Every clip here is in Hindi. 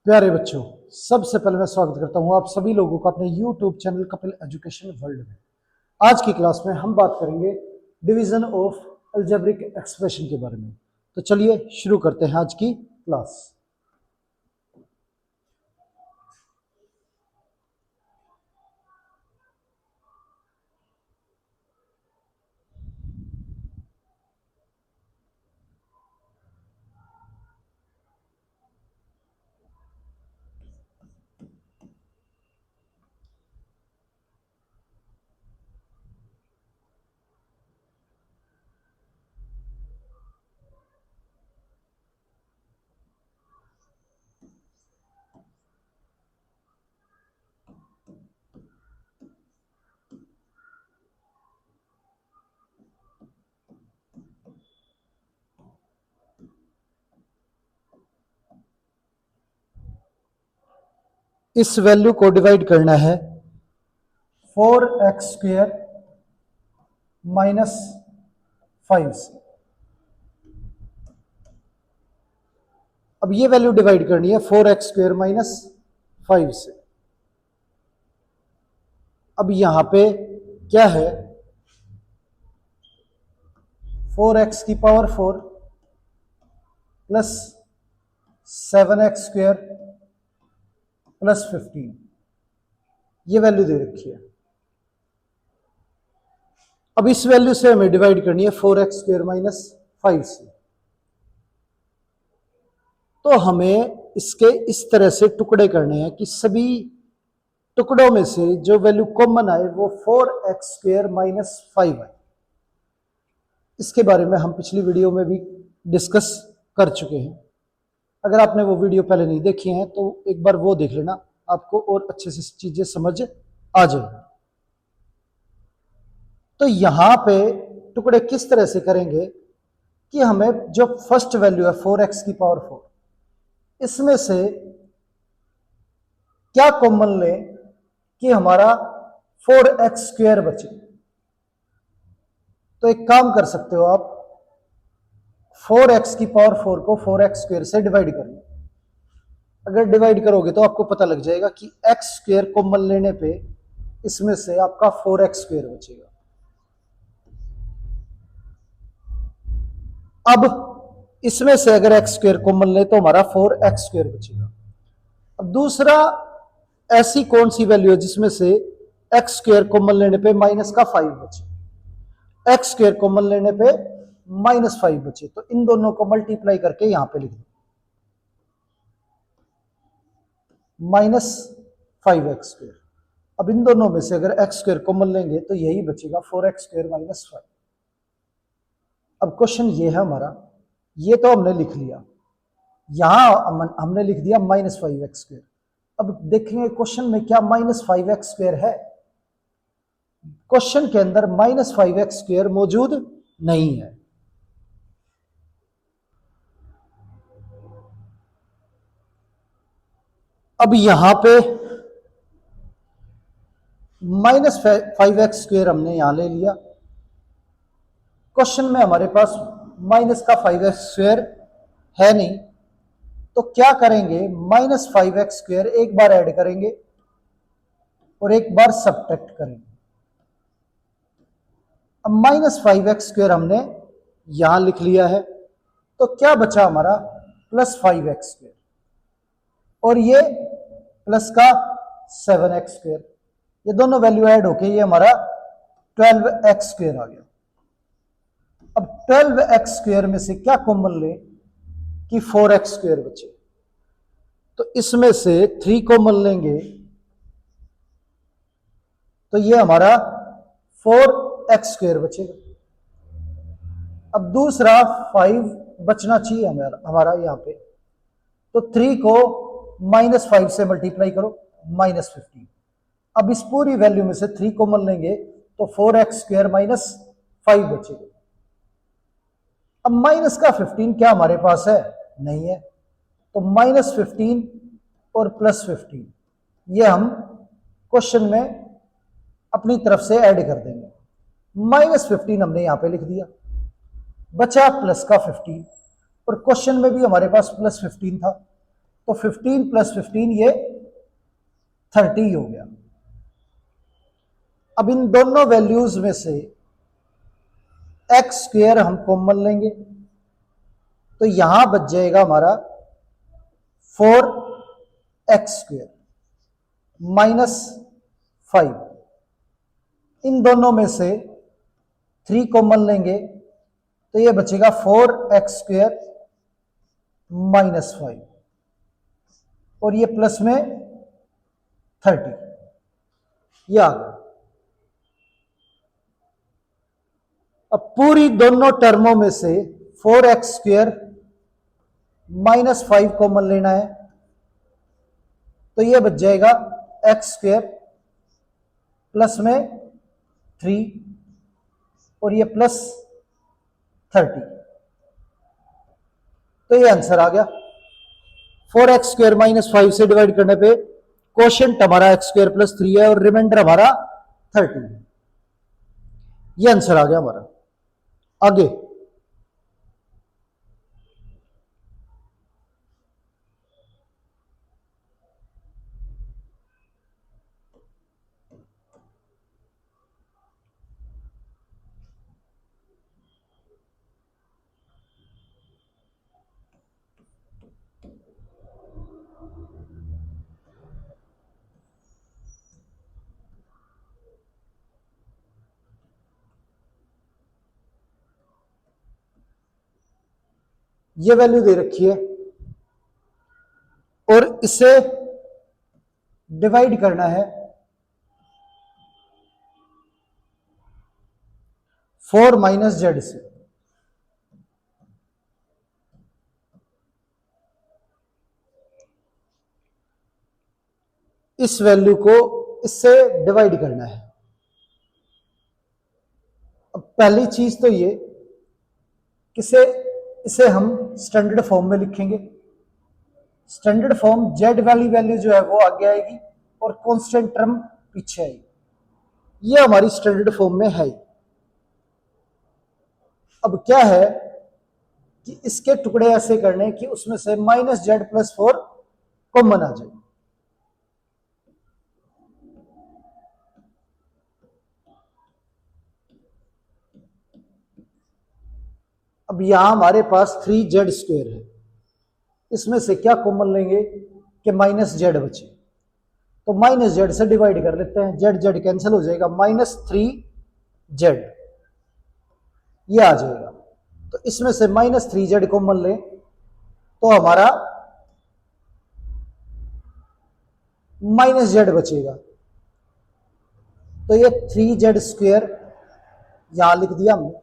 प्यारे बच्चों, सबसे पहले मैं स्वागत करता हूं आप सभी लोगों का अपने YouTube channel Kapil education world में। आज की क्लास में हम बात करेंगे डिवीजन ऑफ अलजेब्रिक एक्सप्रेशन के बारे में। तो चलिए शुरू करते हैं आज की क्लास। इस वैल्यू को डिवाइड करना है 4x² माइनस 5 से। अब ये वैल्यू डिवाइड करनी है 4x² माइनस 5 से। अब यहां पे क्या है, 4x की पावर 4 प्लस 7x² प्लस 15, ये वैल्यू दे रखी है। अब इस वैल्यू से हमें डिवाइड करनी है 4x² माइनस 5 से। तो हमें इसके इस तरह से टुकड़े करने हैं कि सभी टुकड़ों में से जो वैल्यू कॉमन आए वो 4x² माइनस 5 आए। इसके बारे में हम पिछली वीडियो में भी डिस्कस कर चुके हैं। अगर आपने वो वीडियो पहले नहीं देखी है तो एक बार वो देख लेना, आपको और अच्छे से चीजें समझ आ जाएगी। तो यहां पे टुकड़े किस तरह से करेंगे कि हमें जो फर्स्ट वैल्यू है 4x की पावर 4, इसमें से क्या कॉमन ले कि हमारा 4x² बचे। तो एक काम कर सकते हो आप, 4x की पावर 4 को 4x² से डिवाइड कर लो। अगर डिवाइड करोगे तो आपको पता लग जाएगा कि x² कॉमन लेने पे इसमें से आपका 4x² बचेगा। अब इसमें से अगर x² कॉमन ले तो हमारा 4x² बचेगा। अब दूसरा, ऐसी कौन सी वैल्यू है जिसमें से x² कॉमन लेने पे माइनस का 5 बचे, x² कॉमन लेने पे माइनस 5 बचे। तो इन दोनों को मल्टीप्लाई करके यहां पे लिख दो, माइनस 5x²। अब इन दोनों में से अगर x² कॉमन लेंगे तो यही बचेगा 4x² माइनस 5। अब क्वेश्चन ये है हमारा, ये तो हमने लिख लिया, यहां हमने लिख दिया माइनस 5x²। अब देखेंगे क्वेश्चन में क्या माइनस 5x² है। क्वेश्चन के अंदर माइनस 5x² मौजूद नहीं है। अब यहां पे माइनस 5x² हमने यहां ले लिया। क्वेश्चन में हमारे पास माइनस का 5x² है नहीं, तो क्या करेंगे, माइनस 5x² एक बार ऐड करेंगे और एक बार सब्ट्रैक्ट करेंगे। अब माइनस 5x² हमने यहां लिख लिया है, तो क्या बचा हमारा प्लस 5x², और ये प्लस का 7x²। ये दोनों वैल्यू ऐड होके ये हमारा 12x² आ गया। अब 12x² में से क्या कॉमन ले कि 4x² बचे। तो इसमें से 3 कॉमन लेंगे तो ये हमारा 4x² बचेगा। अब दूसरा 5 बचना चाहिए हमारा यहां पे, तो 3 को माइनस 5 से मल्टीप्लाई करो, माइनस 15। अब इस पूरी वैल्यू में से 3 कॉमन लेंगे तो 4x² माइनस 5 बचेगा। अब माइनस का 15 क्या हमारे पास है, नहीं है, तो माइनस 15 और प्लस 15 ये हम क्वेश्चन में अपनी तरफ से ऐड कर देंगे। माइनस 15 हमने यहां पे लिख दिया, बचा प्लस का 15, और क्वेश्चन में भी हमारे पास प्लस 15 था, तो 15 प्लस 15 ये 30 हो गया। अब इन दोनों वैल्यूज में से एक्स स्क्वेयर हम कॉमन लेंगे, तो यहां बच जाएगा हमारा 4x स्क्वेयर -5। इन दोनों में से 3 कॉमन लेंगे तो ये बचेगा 4x स्क्वेयर -5 और ये प्लस में 30, ये आ गया। अब पूरी दोनों टर्मों में से 4x स्क्वेयर -5 कॉमन लेना है, तो ये बच जाएगा x स्क्वेयर प्लस में 3 और ये प्लस 30, तो ये आंसर आ गया। 4x स्क्वेयर -5 से डिवाइड करने पे कोशेंट हमारा x स्क्वेयर प्लस 3 है और रिमाइंडर हमारा 30 है। ये आंसर आ गया हमारा। आगे ये वैल्यू दे रखी है और इसे डिवाइड करना है 4 माइनस जेड से। इस वैल्यू को इससे डिवाइड करना है। अब पहली चीज तो ये किसे इसे हम स्टैंडर्ड फॉर्म में लिखेंगे। स्टैंडर्ड फॉर्म जेड वाली वैल्यू जो है वो आगे आएगी और कांस्टेंट टर्म पीछे आएगी। ये हमारी स्टैंडर्ड फॉर्म में है। अब क्या है कि इसके टुकड़े ऐसे करने कि उसमें से -z+4 कॉमन आ जाए। अब यहां हमारे पास 3z स्क्वेयर है, इसमें से क्या कॉमन लेंगे कि -z बचे, तो -z से डिवाइड कर लेते हैं। z कैंसिल हो जाएगा, -3z ये आ जाएगा। तो इसमें से -3z कॉमन ले तो हमारा -z बचेगा, तो ये 3z स्क्वेयर यहां लिख दिया हमने।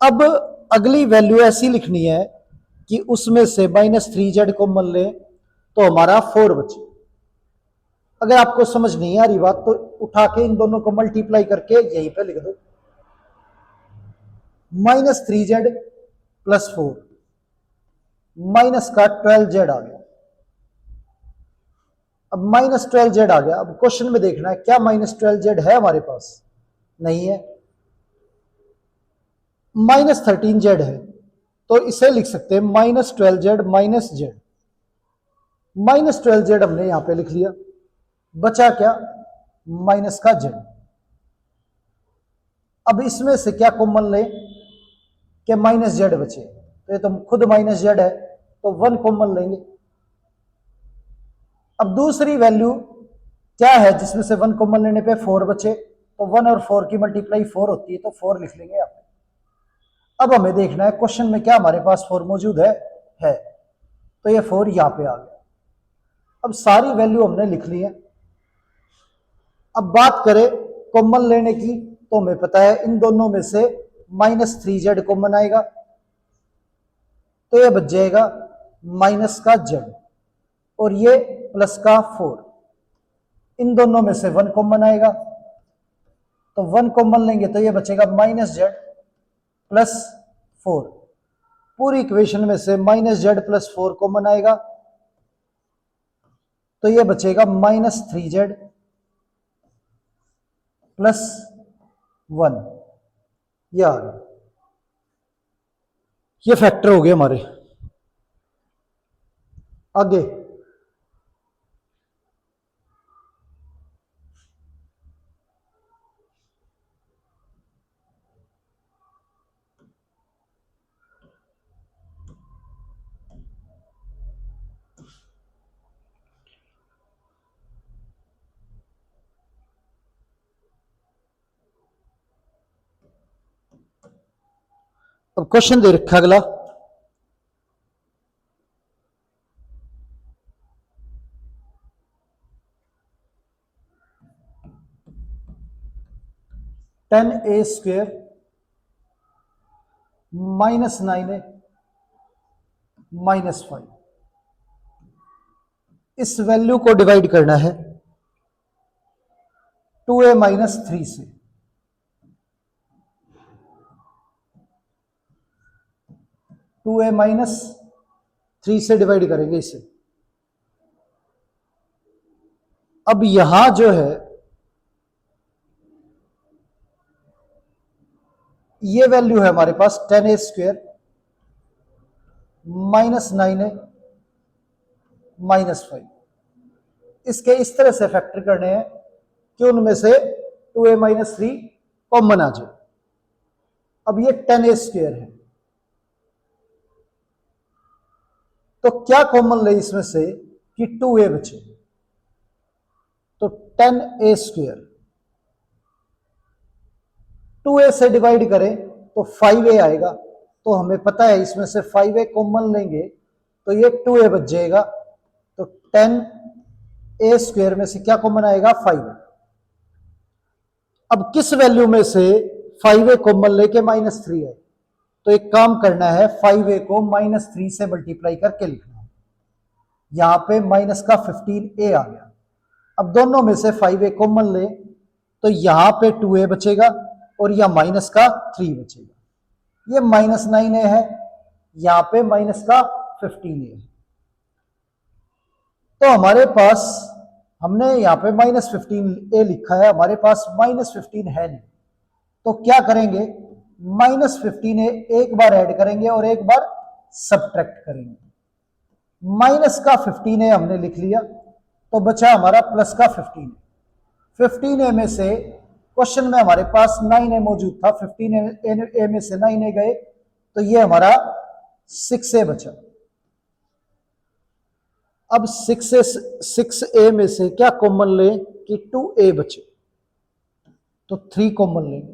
अब अगली वैल्यू ऐसी लिखनी है कि उसमें से -3z कॉमन ले तो हमारा 4 बचे। अगर आपको समझ नहीं आ रही बात तो उठा के इन दोनों को मल्टीप्लाई करके यहीं पे लिख दो, -3z + 4 माइनस का 12z आ गया। अब -12z आ गया। अब क्वेश्चन में देखना है क्या -12z है हमारे पास, नहीं है। -13z है तो इसे लिख सकते हैं -12z -z। -12z हमने यहां पे लिख लिया, बचा क्या, माइनस का z। अब इसमें से क्या कॉमन ले कि -z बचे, तो ये तो खुद -z है तो 1 कॉमन लेंगे। अब दूसरी वैल्यू क्या है जिसमें से 1 कॉमन लेने पे 4 बचे, तो 1 और 4 की मल्टीप्लाई 4 होती है तो 4 लिख लेंगे यहाँ पे। अब हमें देखना है क्वेश्चन में क्या हमारे पास 4 मौजूद है तो ये 4 यहां पे आ गया। अब सारी वैल्यू हमने लिख ली है। अब बात करें कॉमन लेने की, तो हमें पता है इन दोनों में से -3z कॉमन आएगा, तो ये बच जाएगा माइनस का z और ये प्लस का 4। इन दोनों में से 1 कॉमन आएगा, तो 1 कॉमन लेंगे तो ये बचेगा -z + 4। पूरी इक्वेशन में से -z + 4 कॉमन आएगा तो ये बचेगा -3z + 1। ये आ गया, ये फैक्टर हो गए हमारे। आगे अब क्वेश्चन दे रखा अगला, (10a² - 9a - 5) इस वैल्यू को डिवाइड करना है 2a - 3 से। 2a - 3 से डिवाइड करेंगे इसे। अब यहां जो है ये वैल्यू है हमारे पास 10a² - 9a - 5। इसके इस तरह से फैक्टर करने हैं कि उनमें से 2a - 3 कॉमन आ जाए। अब ये 10a² है, तो क्या कॉमन ले इसमें से कि 2a बचे। तो 10a², 2a से डिवाइड करें तो 5a आएगा। तो हमें पता है इसमें से 5a कॉमन लेंगे तो ये 2a बच जाएगा। तो 10a² में से क्या कॉमन आएगा, 5a। अब किस वैल्यू में से 5a कॉमन लेके -3 है, तो एक काम करना है, 5a को -3 से मल्टीप्लाई करके लिखना है। यहां पे माइनस का 15a आ गया। अब दोनों में से 5a कॉमन ले तो यहां पे 2a बचेगा और यह माइनस का 3 बचेगा। ये -9a है, यहां पे माइनस का 15a है। तो हमारे पास, हमने यहां पे -15a लिखा है, हमारे पास -15 है नहीं। तो क्या करेंगे, -15a एक बार ऐड करेंगे और एक बार सब्ट्रैक्ट करेंगे। माइनस का 15a हमने लिख लिया तो बचा हमारा प्लस का 15a। 15a में से क्वेश्चन में हमारे पास 9a मौजूद था, 15a में से 9a गए तो ये हमारा 6a बचा। अब 6a में से क्या कॉमन ले कि 2a बचे, तो 3 कॉमन लेंगे,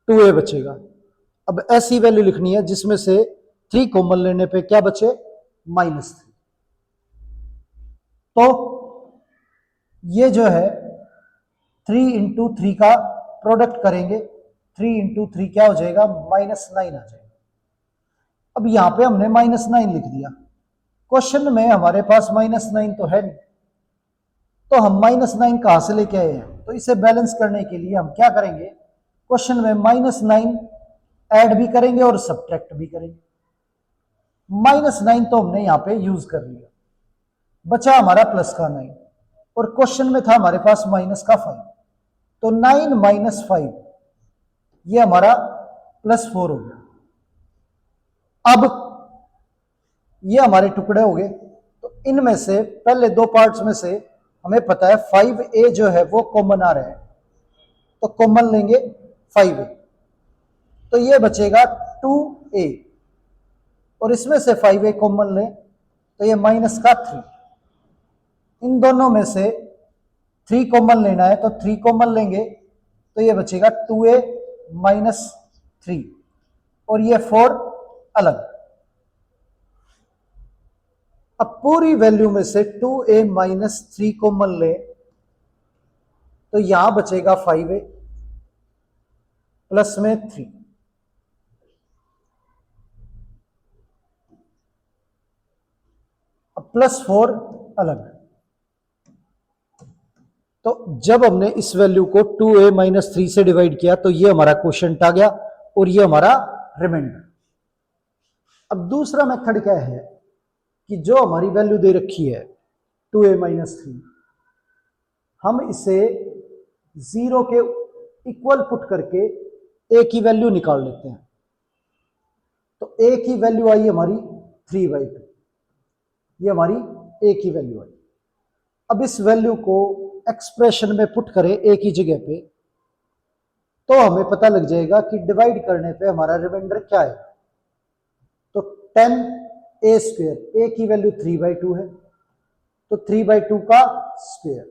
2a बचेगा। अब ऐसी वैल्यू लिखनी है जिसमें से 3 कॉमन लेने पे क्या बचे, -3। तो ये जो है 3 × 3 का प्रोडक्ट करेंगे, 3 × 3 क्या हो जाएगा, -9 आ जाएगा। अब यहां पे हमने -9 लिख दिया, क्वेश्चन में हमारे पास -9 तो है नहीं, तो हम -9 कहां से लेके आए हैं। तो इसे बैलेंस करने के लिए हम क्या करेंगे, क्वेश्चन में -9 ऐड भी करेंगे और सब्ट्रैक्ट भी करेंगे। -9 तो हमने यहां पे यूज कर लिया, बचा हमारा प्लस का 9 और क्वेश्चन में था हमारे पास माइनस का 5। तो 9 - 5 ये हमारा +4 हो गया। अब ये हमारे टुकड़े हो गए। तो इनमें से पहले दो पार्ट्स में से हमें पता है 5a जो है वो कॉमन आ रहा है, तो कॉमन लेंगे 5a, तो ये बचेगा 2a और इसमें से 5a कॉमन लें तो ये माइनस का 3। इन दोनों में से 3 कॉमन लेना है तो 3 कॉमन लेंगे तो ये बचेगा 2a - 3 और ये 4 अलग। अब पूरी वैल्यू में से 2a - 3 कॉमन ले तो यहां बचेगा 5a प्लस में 3। अब +4 अलग। तो जब हमने इस वैल्यू को 2a - 3 से डिवाइड किया तो ये हमारा क्वोशिएंट आ गया और ये हमारा रिमाइंडर। अब दूसरा मेथड क्या है कि जो हमारी वैल्यू दे रखी है 2a - 3, हम इसे 0 के इक्वल पुट करके a की वैल्यू निकाल लेते हैं। तो a की वैल्यू आई हमारी 3/2। ये हमारी ए की वैल्यू आई। अब इस वैल्यू को एक्सप्रेशन में पुट करें ए की जगह पे, तो हमें पता लग जाएगा कि डिवाइड करने पे हमारा रिमाइंडर क्या है। तो 10a², ए की वैल्यू 3/2 है, तो 3/2 का स्क्वायर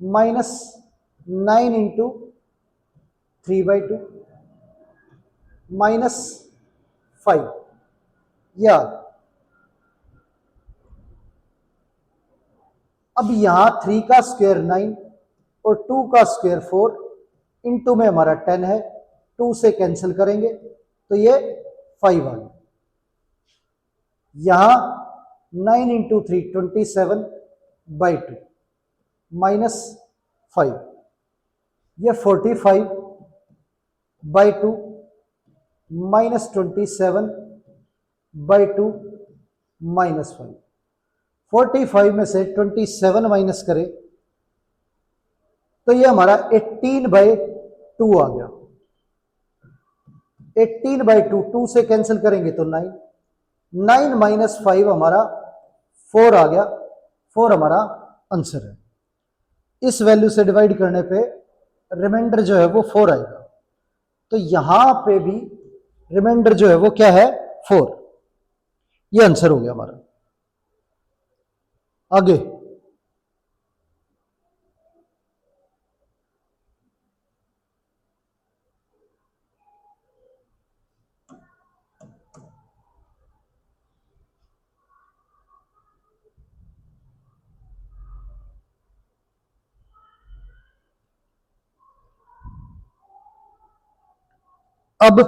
माइनस 9 इंटू 3/2 माइनस 5, या अब यहां 3 का स्क्वायर 9 और 2 का स्क्वायर 4, इंटू में हमारा 10 है, 2 से कैंसिल करेंगे तो ये 5 आ गया। यहां 9 इंटू 3 27/2 माइनस 5, ये 45/2 माइनस 27/2 माइनस 5। 45 में से 27 माइनस करें तो ये हमारा 18/2 आ गया। 18/2, 2 से कैंसिल करेंगे तो 9, 9 माइनस 5 हमारा 4 आ गया। 4 हमारा आंसर है। इस वैल्यू से डिवाइड करने पे रिमाइंडर जो है वो 4 आएगा, तो यहां पे भी रिमाइंडर जो है वो क्या है, 4। ये आंसर हो गया हमारा। आगे अब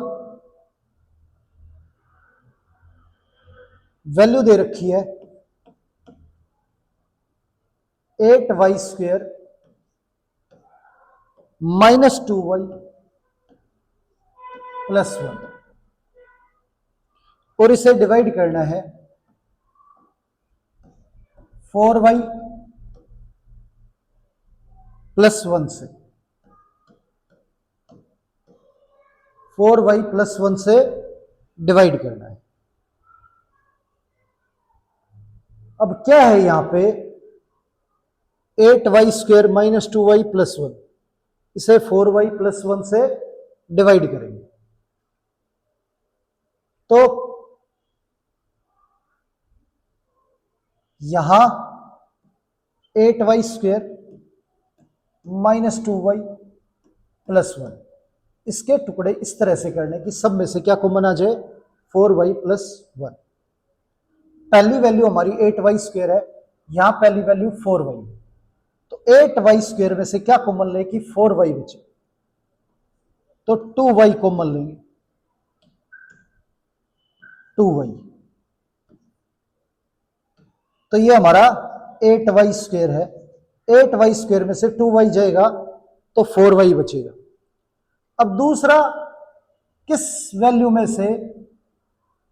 वैल्यू दे रखी है 8y² माइनस 2y प्लस 1, और इसे डिवाइड करना है 4y प्लस 1 से। 4y प्लस 1 से डिवाइड करना है। अब क्या है यहां पे, 8y² माइनस 2y प्लस 1, इसे 4y प्लस 1 से डिवाइड करेंगे तो यहां 8y² माइनस 2y प्लस 1, इसके टुकड़े इस तरह से करने कि सब में से क्या कॉमन आ जाए, 4y प्लस 1। पहली वैल्यू हमारी 8y² है, यहां पहली वैल्यू 4y है, तो 8y² में से क्या कॉमन ले कि 4y बचे, तो 2y कॉमन लेंगे, 2y, तो ये हमारा 8y² है। 8y² में से 2y जाएगा तो 4y बचेगा। अब दूसरा, किस वैल्यू में से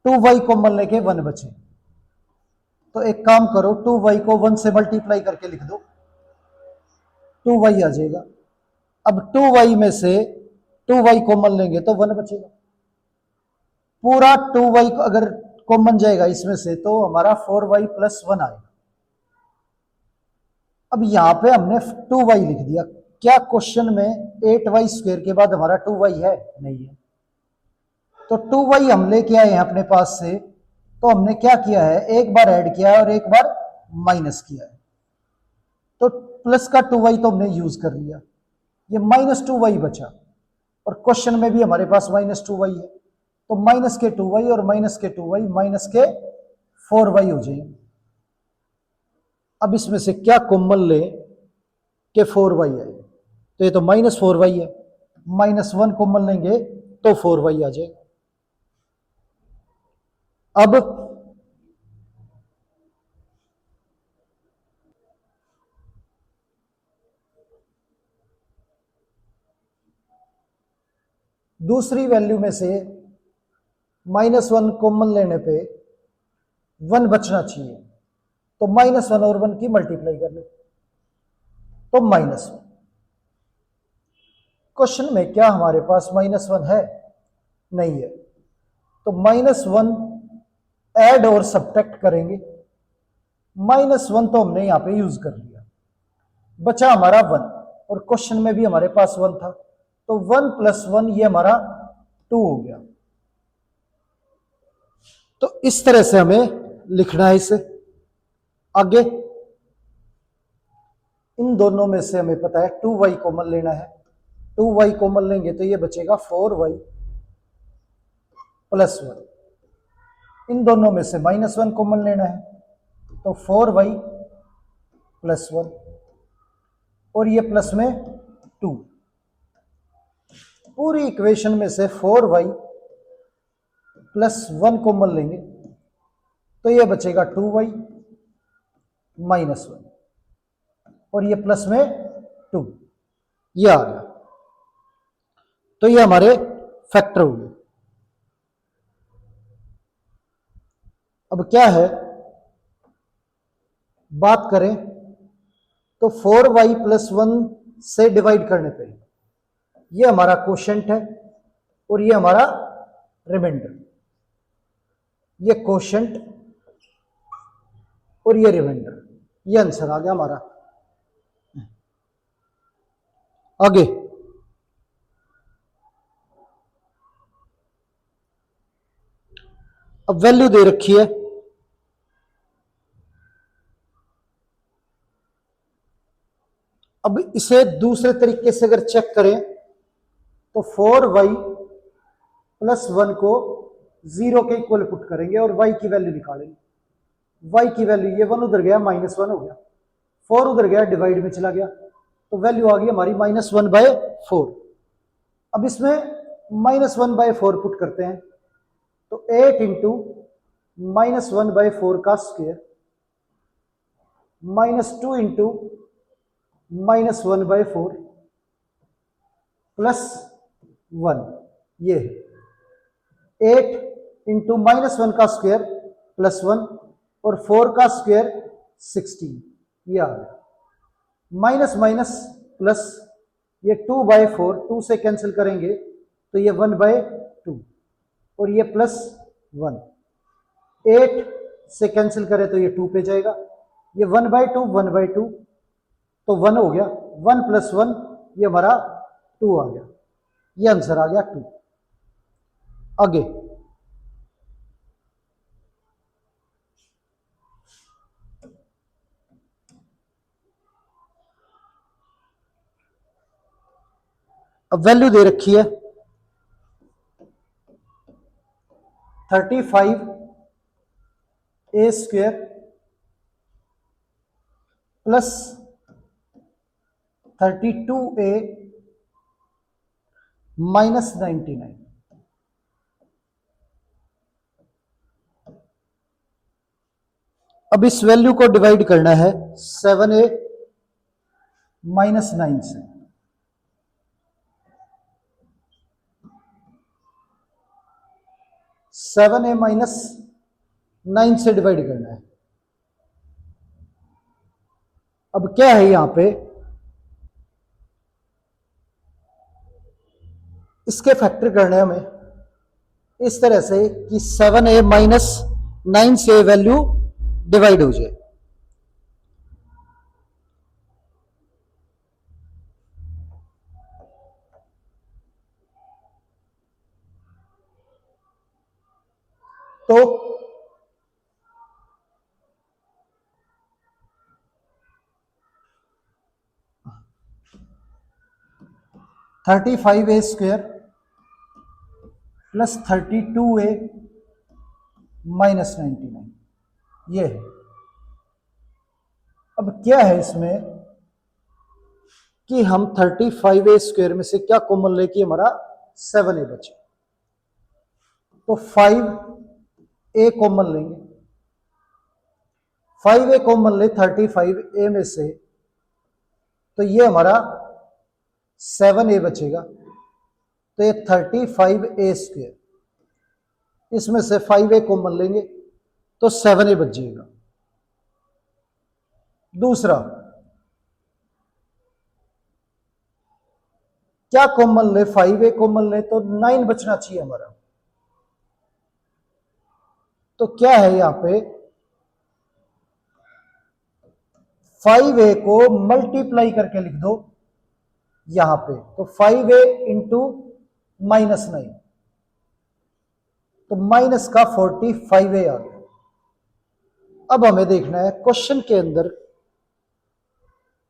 2y कॉमन लेके 1 बचे, तो एक काम करो, 2y को 1 से मल्टीप्लाई करके लिख दो, 2y आ जाएगा। अब 2y में से 2y कॉमन लेंगे तो 1 बचेगा। पूरा 2y को अगर कॉमन जाएगा इसमें से तो हमारा 4y प्लस 1 आएगा। अब यहां पे हमने 2y लिख दिया, क्या क्वेश्चन में 8y² के बाद हमारा 2y है, नहीं है, तो 2y हम लेके आए हैं अपने पास से, तो हमने क्या किया है, एक बार ऐड किया है और एक बार माइनस किया है, तो प्लस का 2y तो हमने यूज कर लिया, ये माइनस 2y बचा, और क्वेश्चन में भी हमारे पास माइनस 2y है, तो माइनस के 2y और माइनस के 2y माइनस के 4y हो जाएंगे। अब इसमें से क्या कॉमन ले के 4y आए, तो ये तो माइनस 4y है, माइनस 1 कॉमन लेंगे तो 4y आ जाएगा। अब दूसरी वैल्यू में से -1 कॉमन लेने पे 1 बचना चाहिए, तो -1 और 1 की मल्टीप्लाई कर लो तो -1। क्वेश्चन में क्या हमारे पास -1 है, नहीं है, तो -1 ऐड और सब्ट्रैक्ट करेंगे -1 तो हमने यहां पे यूज कर लिया, बचा हमारा 1, और क्वेश्चन में भी हमारे पास 1 था, तो 1 + 1 ये हमारा 2 हो गया। तो इस तरह से हमें लिखना है इसे। आगे इन दोनों में से हमें पता है 2y कॉमन लेना है, 2y कॉमन लेंगे तो ये बचेगा 4y + 1। इन दोनों में से -1 कॉमन लेना है, तो 4y + 1, और ये प्लस में 2। पूरी इक्वेशन में से 4y + 1 कॉमन लेंगे तो ये बचेगा 2y - 1, और ये प्लस में 2, ये आ गया। तो ये हमारे फैक्टर हो गए। अब क्या है, बात करें तो 4y + 1 से डिवाइड करने पे ये हमारा क्वोशंट है और ये हमारा रिमाइंडर। ये क्वोशंट और ये रिमाइंडर, ये आंसर आ गया हमारा। आगे अब वैल्यू दे रखी है, अब इसे दूसरे तरीके से अगर चेक करें तो 4y + 1 को 0 के इक्वल पुट करेंगे और y की वैल्यू निकालेंगे। y की वैल्यू, ये 1 उधर गया, -1 हो गया, 4 उधर गया, डिवाइड में चला गया, तो वैल्यू आ गई हमारी -1/4। अब इसमें -1/4 पुट करते हैं, तो 8 इंटू -1/4 का स्क्वायर -2 इंटू -1/4 +1, ये 8 इंटू -1 का स्क्वायर +1 और 4 का स्क्वायर 16, ये आ गया। माइनस माइनस प्लस, ये 2/4, 2 से कैंसिल करेंगे तो ये 1/2, और ये +1, 8 से कैंसिल करें तो ये 2 पे जाएगा, ये 1/2 1/2 तो 1 हो गया, 1 + 1 ये हमारा 2 आ गया, ये आंसर आ गया 2। आगे अब वैल्यू दे रखी है 35a² प्लस 32a माइनस 99। अब इस वैल्यू को डिवाइड करना है 7a - 9 से। 7a - 9 से डिवाइड करना है। अब क्या है यहां पे, इसके फैक्टर करने हैं हमें इस तरह से कि 7a - 9 से वैल्यू डिवाइड हो जाए। तो 35a² प्लस 32a माइनस 99, ये है। अब क्या है इसमें कि हम 35a² में से क्या कॉमन लेके हमारा 7a बचे, तो 5a कॉमन लेंगे, 5a कॉमन ले 35a में से, तो ये हमारा 7a बचेगा, तो ये 35a², इसमें से 5a कॉमन लेंगे तो 7a बच जाएगा। दूसरा क्या कॉमन ले, 5a कॉमन ले तो 9 बचना चाहिए हमारा, तो क्या है यहां पे 5a को मल्टीप्लाई करके लिख दो यहां पे, तो 5a इंटू -9, तो माइनस का 45a आ गया। अब हमें देखना है क्वेश्चन के अंदर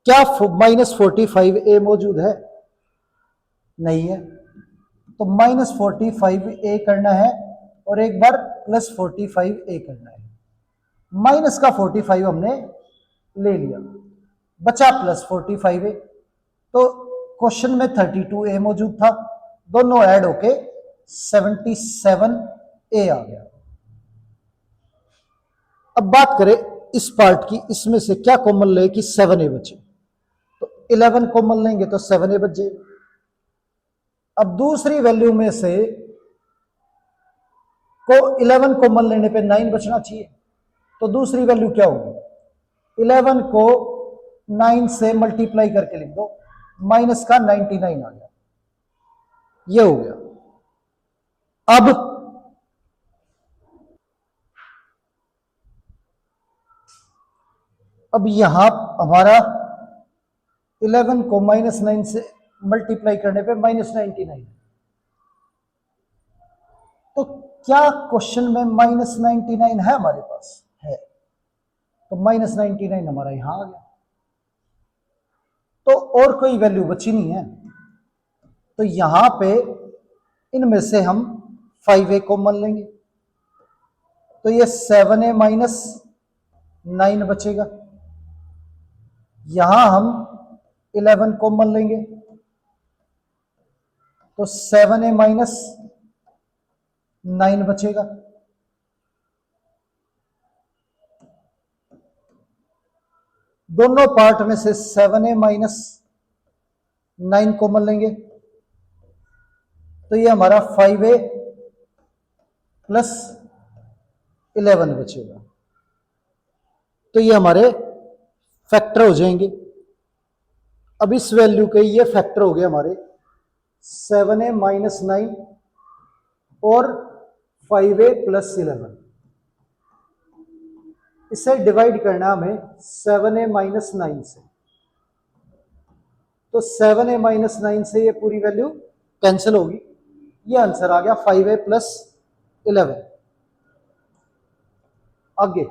क्या -45a मौजूद है, नहीं है, तो -45a करना है और एक बार +45a करना है। माइनस का 45 हमने ले लिया, बचा +45a, तो क्वेश्चन में 32a मौजूद था, दोनों ऐड होके 77a आ गया। अब बात करें इस पार्ट की, इसमें से क्या कॉमन ले कि 7a बचे, तो 11 कॉमन लेंगे तो 7a बच जाएगा। अब दूसरी वैल्यू में से को 11 कॉमन लेने पे 9 बचना चाहिए, तो दूसरी वैल्यू क्या होगी, 11 को 9 से मल्टीप्लाई करके लिख दो, माइनस का 99 आ गया, ये हो गया। अब यहां हमारा 11 को -9 से मल्टीप्लाई करने पे -99, तो क्या क्वेश्चन में -99 है हमारे पास, है, तो -99 हमारा यहां आ गया, तो और कोई वैल्यू बची नहीं है, तो यहां पे इनमें से हम 5a कॉमन लेंगे, तो ये 7a -9 बचेगा। यहां हम 11 कॉमन लेंगे, तो 7a -9 बचेगा। दोनों पार्ट में से 7a -9 कॉमन लेंगे, तो ये हमारा 5a +11 बचेगा, तो ये हमारे फैक्टर हो जाएंगे। अब इस वैल्यू के ये फैक्टर हो गए हमारे 7a -9 और 5a +11, इसे डिवाइड करना हमें 7a -9 से, तो 7a -9 से ये पूरी वैल्यू कैंसिल होगी, ये आंसर आ गया 5a +11। आगे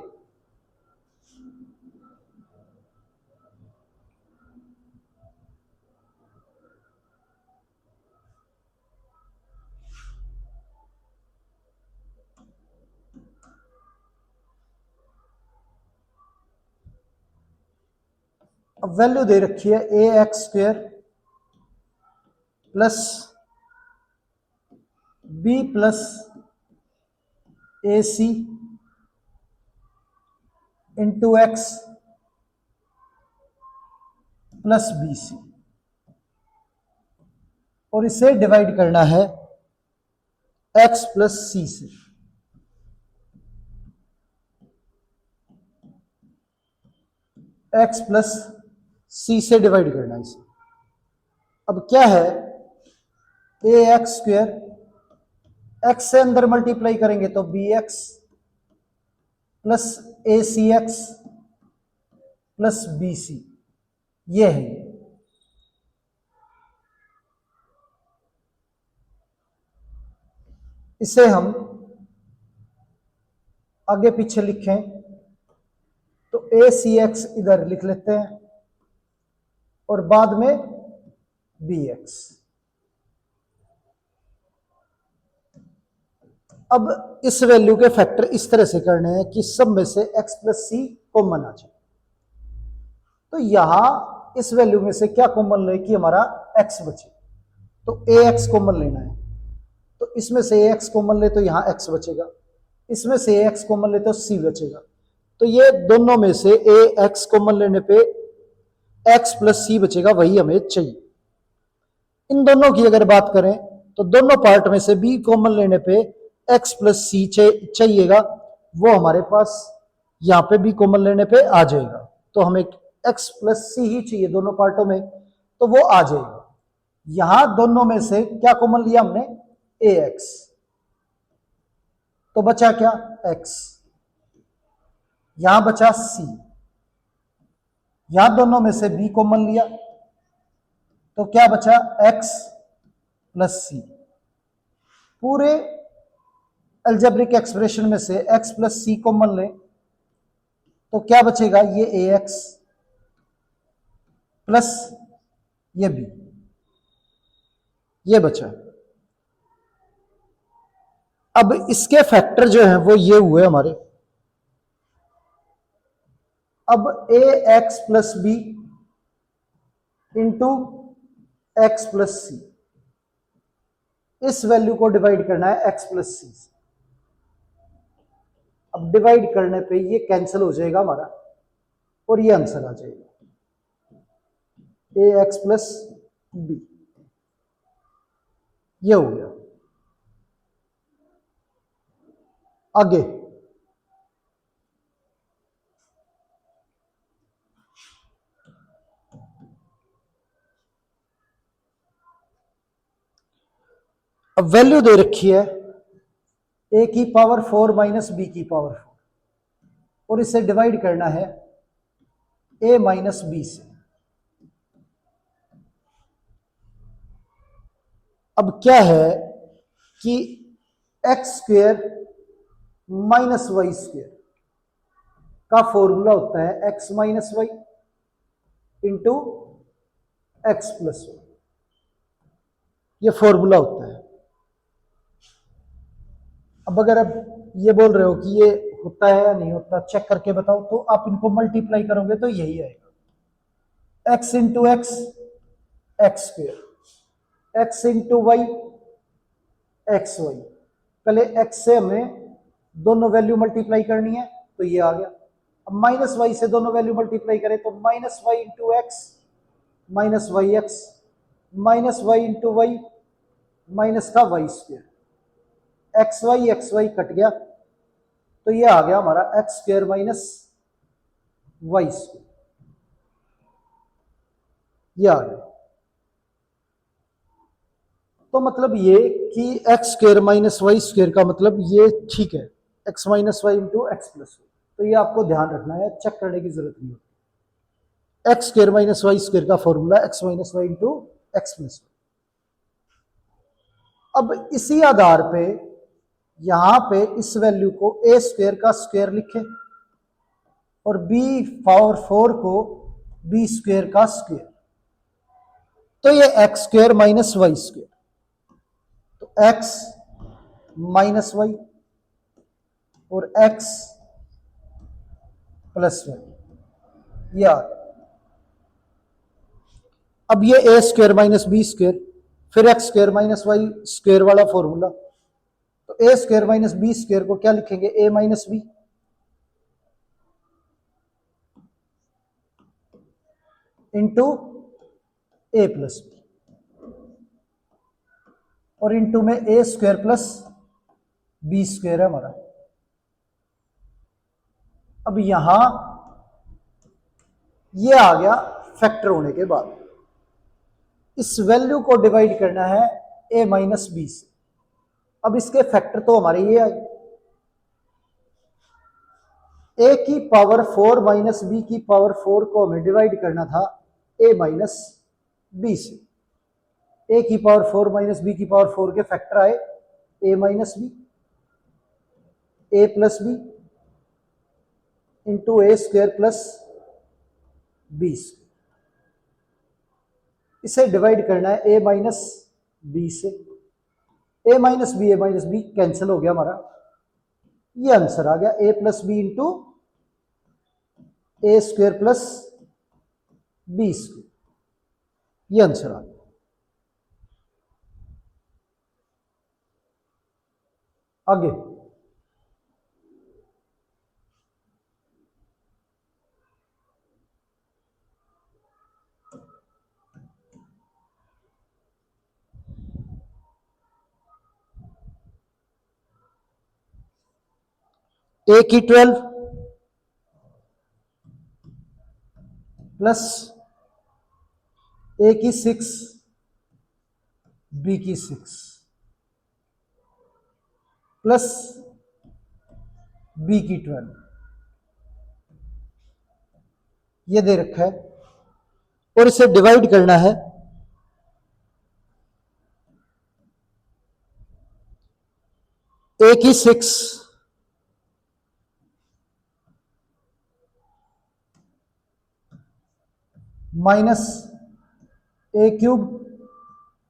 अब वैल्यू दे रखी है ax² plus b plus ac into x plus bc, और इसे डिवाइड करना है x प्लस c से। x प्लस c से डिवाइड करना है इसे। अब क्या है, ax², x से अंदर मल्टीप्लाई करेंगे तो bx plus acx plus bc, ये है। इसे हम आगे पीछे लिखें तो acx इधर लिख लेते हैं और बाद में bx। अब इस वैल्यू के फैक्टर इस तरह से करने हैं कि सब में से x प्लस सी कॉमन आ जाए, तो यहां इस वैल्यू में से क्या कॉमन ले कि हमारा x बचे, तो ax कॉमन लेना है, तो इसमें से ax कॉमन ले तो यहां x बचेगा, इसमें से ax कॉमन ले तो c बचेगा, तो ये दोनों में से ax कॉमन लेने पे x प्लस सी बचेगा, वही हमें चाहिए। इन दोनों की अगर बात करें तो दोनों पार्ट में से b कॉमन लेने पे x प्लस सी चाहिएगा, वो हमारे पास यहां पे b कॉमन लेने पे आ जाएगा, तो हमें x प्लस सी ही चाहिए दोनों पार्टों में, तो वो आ जाएगा। यहां दोनों में से क्या कॉमन लिया हमने, ax, तो बचा क्या, x, यहां बचा c, यहां दोनों में से b कॉमन लिया तो क्या बचा x प्लस सी। पूरे अलजेब्रिक एक्सप्रेशन में से x प्लस सी कॉमन ले तो क्या बचेगा, ये ax प्लस ये b, ये बचा। अब इसके फैक्टर जो है वो ये हुए हमारे। अब ax plus B into x plus C, इस वैल्यू को डिवाइड करना है x प्लस सी से। अब डिवाइड करने पे ये कैंसिल हो जाएगा हमारा और ये आंसर आ जाएगा ax प्लस बी, ये हो गया। आगे अब वैल्यू दे रखी है a की पावर 4 माइनस बी की पावर 4 और इसे डिवाइड करना है a माइनस बी से। अब क्या है कि x square minus Y square का फॉर्मूला होता है x minus Y into x plus y, ये फॉर्मूला होता है। अब अगर आप ये बोल रहे हो कि ये होता है या नहीं होता, चेक करके बताओ, तो आप इनको मल्टीप्लाई करोगे तो यही आएगा x into x x square, x into y x y. पहले एक्स से हमें दोनों वैल्यू मल्टीप्लाई करनी है तो ये आ गया। अब माइनस वाई से दोनों वैल्यू मल्टीप्लाई करें तो minus Y into X minus Y X, minus Y into Y minus का Y square, X Y cut गया तो ये आ गया हमारा X square minus Y square, ये आ गया। तो मतलब ये कि x square minus Y square का मतलब ये ठीक है, x minus Y into x plus Y. तो ये आपको ध्यान रखना है, चेक करने की जरूरत नहीं होती। X square minus Y square का formula X minus Y into x plus Y. अब इसी आधार पे यहां पे इस वैल्यू को ए स्क्वेयर का स्क्वेयर लिखे और बी पावर 4 को बी स्क्वेयर का स्क्वेयर, तो ये x square minus Y square, तो एक्स माइनस वाई और एक्स प्लस वाई, ये आ गया। अब ये a square minus b square फिर x square minus Y square वाला फॉर्मूला, तो a square minus b square को क्या लिखेंगे, a minus b into a plus b और इंटू में a square plus b square है हमारा। अब यहां ये आ गया फैक्टर होने के बाद, इस वैल्यू को डिवाइड करना है ए माइनस बी से। अब इसके फैक्टर तो हमारे ये आए, ए की पावर 4 माइनस बी की पावर 4 को हमें डिवाइड करना था ए माइनस बी से। ए की पावर 4 माइनस बी की पावर 4 के फैक्टर आए ए minus b, a plus B into A square plus b square. इसे डिवाइड करना है ए माइनस बी से, ए माइनस बी कैंसिल हो गया हमारा, ये आंसर आ गया ए प्लस बी इंटू ए स्क्वेयर प्लस बी स्क्वेयर, ये आंसर आ गया। आगे ए की 12 प्लस ए की 6 बी की 6 प्लस बी की 12, ये दे रखा है और इसे डिवाइड करना है ए की 6 माइनस ए cube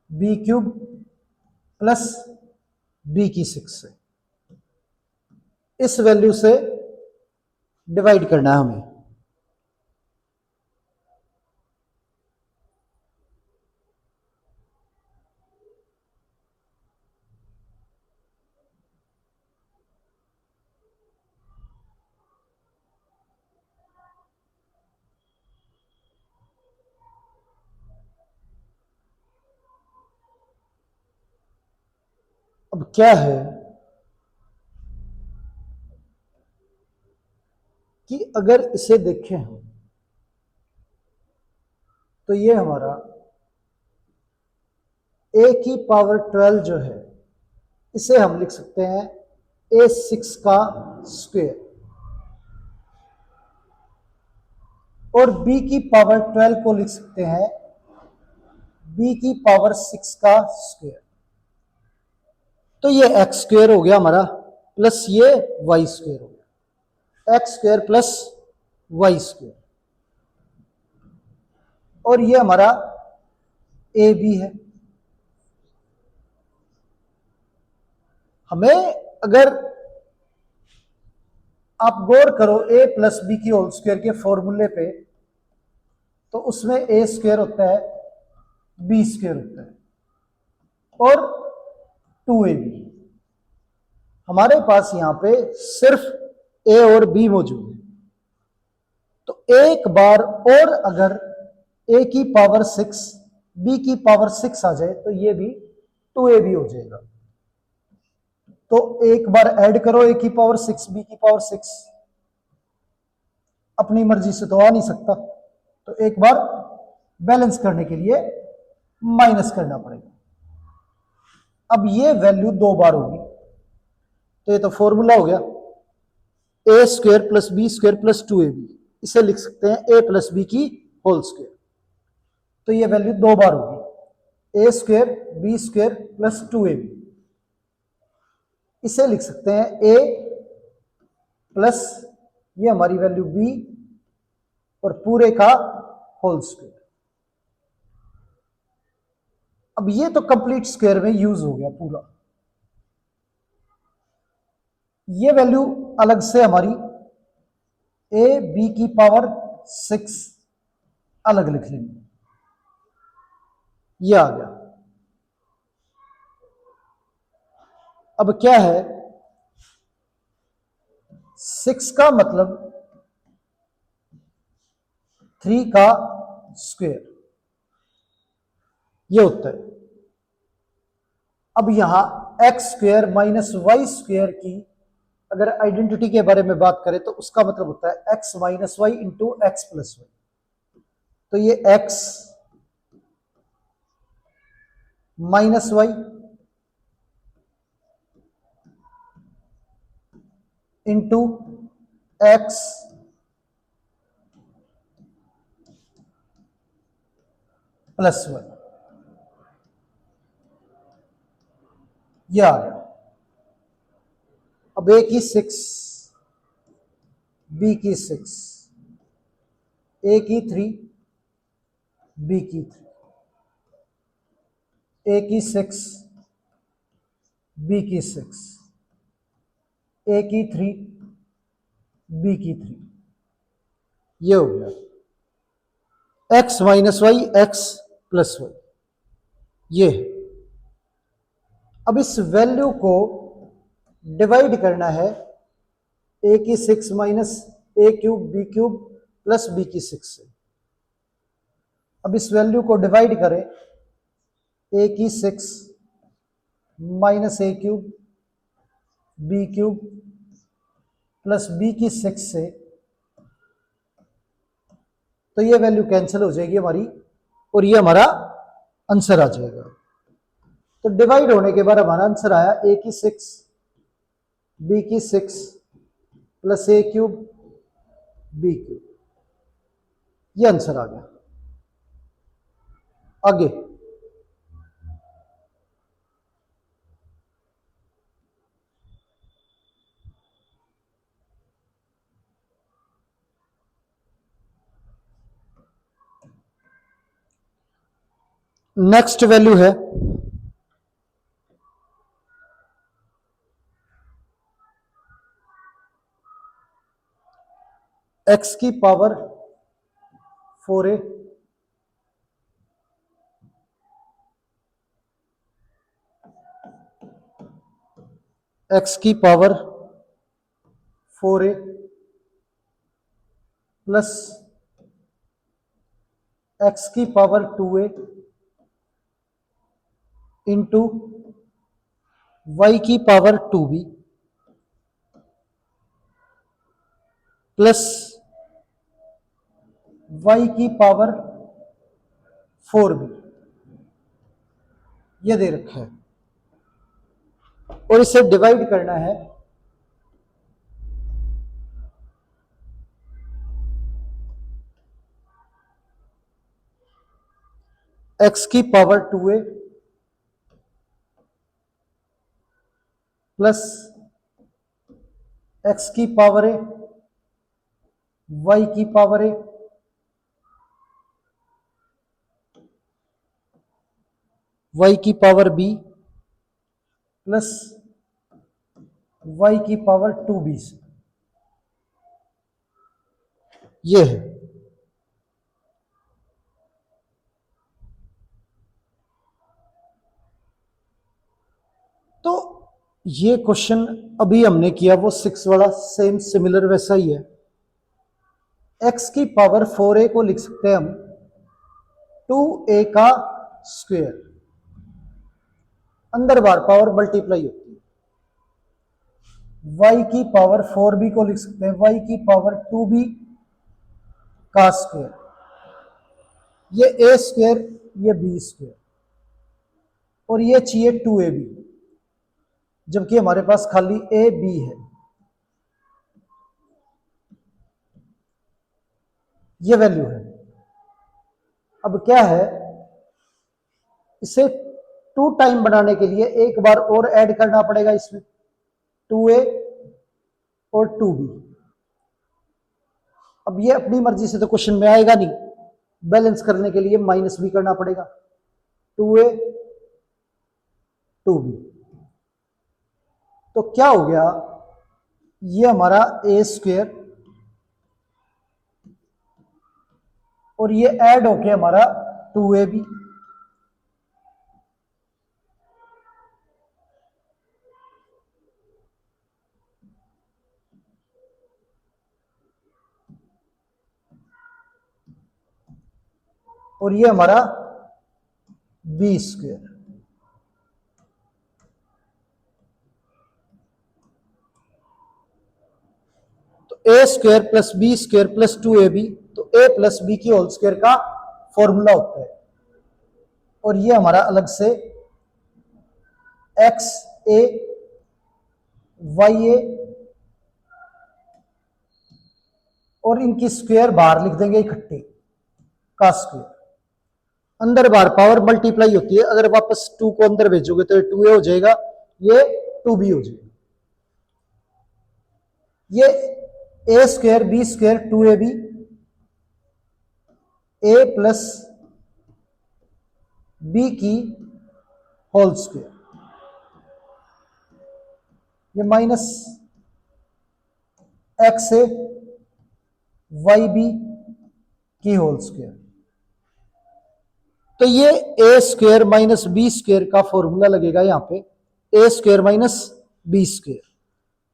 B cube plus B की 6 से, इस वैल्यू से डिवाइड करना है हमें। अब क्या है कि अगर इसे देखें हम तो ये हमारा a की पावर 12 जो है इसे हम लिख सकते हैं a6 का स्क्वायर और b की पावर 12 को लिख सकते हैं b की पावर 6 का स्क्वायर। तो ये एक्स स्क्वायर हो गया हमारा प्लस ये वाई स्क्वायर हो गया, x square plus y square. और ये हमारा ए बी है। हमें अगर आप गौर करो ए प्लस बी की होल स्क्वायर के फॉर्मूले पे, तो उसमें ए स्क्वायर होता है, बी स्क्वायर होता है और 2ab। हमारे पास यहां पे सिर्फ ए और बी मौजूद है। तो एक बार और अगर ए की पावर 6 बी की पावर 6 आ जाए तो ये भी 2ab हो जाएगा। तो एक बार ऐड करो ए की पावर 6 बी की पावर 6, अपनी मर्जी से तो आ नहीं सकता, तो एक बार बैलेंस करने के लिए माइनस करना पड़ेगा। अब ये वैल्यू 2 बार होगी, तो ये तो फॉर्मूला हो गया A square plus B square plus 2ab। इसे लिख सकते हैं ए प्लस बी की होल स्क्वायर। तो ये वैल्यू 2 बार होगी, A square B square plus 2ab। इसे लिख सकते हैं ए प्लस ये हमारी वैल्यू बी और पूरे का होल स्क्वायर। अब ये तो कंप्लीट स्क्वायर में यूज हो गया पूरा। ये वैल्यू अलग से हमारी ए बी की पावर 6 अलग लिख लेंगे, ये आ गया। अब क्या है 6 का मतलब 3 का स्क्वायर ये होता है। अब यहां x square minus y square की अगर आइडेंटिटी के बारे में बात करें तो उसका मतलब होता है x minus Y into x plus Y. तो ये x minus Y into x plus y, ये आ गया। अब ए की 6 बी की 6 ए की 3 बी की 3 ए की 6 बी की 6 ए की 3 बी की 3, ये हो गया x minus Y x plus y ये है। अब इस वैल्यू को डिवाइड करना है ए की 6 माइनस ए cube B cube plus B की 6 से। अब इस वैल्यू को डिवाइड करें ए की 6 माइनस ए cube B cube plus B की 6 से, तो ये वैल्यू कैंसिल हो जाएगी हमारी और ये हमारा आंसर आ जाएगा। तो डिवाइड होने के बाद हमारा आंसर आया ए की 6 बी की 6 प्लस ए क्यूब बी क्यूब। ये आंसर आ गया। आगे नेक्स्ट वैल्यू है x की पावर 4a x की पावर 4a प्लस x की पावर 2a इंटू y की पावर 2b प्लस y की पावर 4b, ये दे रखा है और इसे डिवाइड करना है x की पावर 2a प्लस x की पावर a y की पावर a y की पावर b प्लस y की पावर 2b से, ये है। तो ये क्वेश्चन अभी हमने किया वो 6 वाला सेम सिमिलर वैसा ही है। x की पावर 4a को लिख सकते हैं हम 2a का स्क्वायर, अंदर बार पावर मल्टीप्लाई होती है। y की पावर 4b को लिख सकते हैं y की पावर 2b का स्क्वायर, ये a स्क्वायर ये b स्क्वायर और ये चाहिए 2ab, जबकि हमारे पास खाली a b है। ये वैल्यू है। अब क्या है, इसे 2 टाइम बनाने के लिए एक बार और ऐड करना पड़ेगा इसमें 2a और 2b। अब ये अपनी मर्जी से तो क्वेश्चन में आएगा नहीं, बैलेंस करने के लिए माइनस भी करना पड़ेगा 2a 2b। तो क्या हो गया, ये हमारा a स्क्वायर और ये ऐड होके हमारा 2ab, और ये हमारा b स्क्वायर। तो a square plus b square plus 2ab, तो a प्लस b की होल स्क्वायर का फॉर्मूला होता है। और ये हमारा अलग से एक्स ए वाई ए और इनकी स्क्वायर बाहर लिख देंगे इकट्ठे का स्क्वायर, अंदर बार पावर मल्टीप्लाई होती है, अगर वापस 2 को अंदर भेजोगे तो 2a हो जाएगा, ये 2b हो जाएगा। ये a square b square 2ab a plus b की होल स्क्वायर, ये minus x a y b की होल स्क्वायर। तो ये a square minus b square का फॉर्मूला लगेगा यहां पे, a square minus b square.